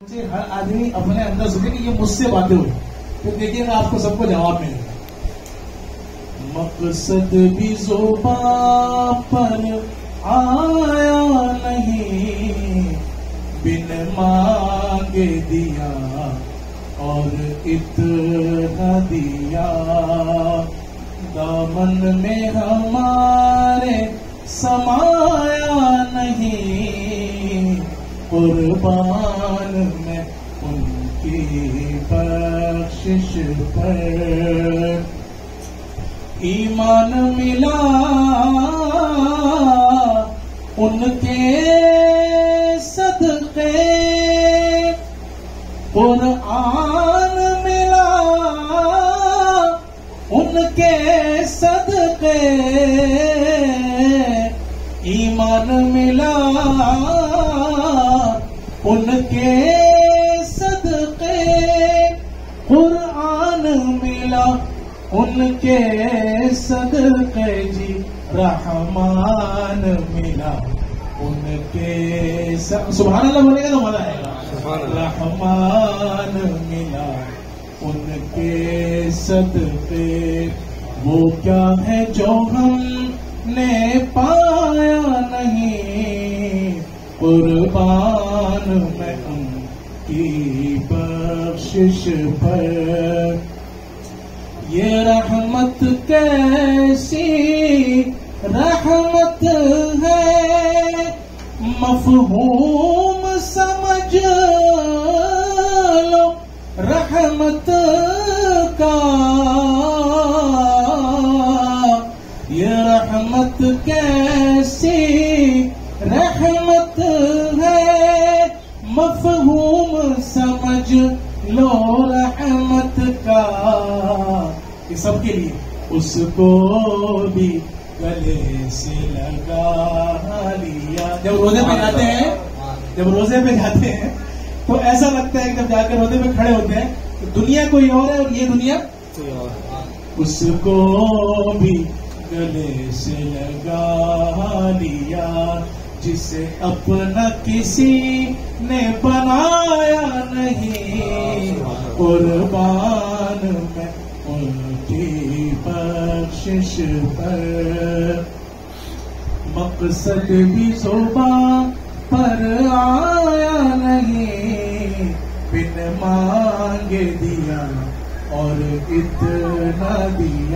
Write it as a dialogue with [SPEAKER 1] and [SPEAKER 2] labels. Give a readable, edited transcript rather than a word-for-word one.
[SPEAKER 1] हर आदमी अपने अंदर सोचे कि ये मुझसे बातें हुई, तो देखिएगा आपको सबको जवाब मिलेगा। मकसद भी ज़ुबां पर आया नहीं, बिन मांगे दिया और इतना दिया। दामन में हमारे समाया नहीं, कुर्बान में उनकी बख्शिश पर ईमान मिला। उनके सदक़े कुरान मिला, उनके सदक़े ईमान मिला। उनके सदक़े कुरान मिला, उनके सदक़े जी रहमान मिला। उनके सुभान अल्लाह बोलेगा तो मजा आएगा। रहमान मिला, उनके सदक़े वो क्या है जो हमने पाया नहीं, कुर्बान में उनकी बख्शिश पर। ये रहमत कैसी रहमत है, मफ़हूम समझ लो रहमत का। ये रहमत कैसी रहमत है, मफ़हूम समझ लो रहमत का। ये सबके लिए उसको भी गले से लगा लिया। जब रोजे पे जाते हैं, जब रोजे पे जाते हैं तो ऐसा लगता है कि जब जाकर रोजे पे खड़े होते हैं तो दुनिया कोई और है और ये दुनिया कोई और है। उसको भी गले से लगा लिया, जिसे अपना किसी ने बनाया नहीं, कुर्बान में उनकी बख्शिश पर। मकसद भी ज़ुबां पर आया नहीं, बिन मांगे दिया और इतना दिया।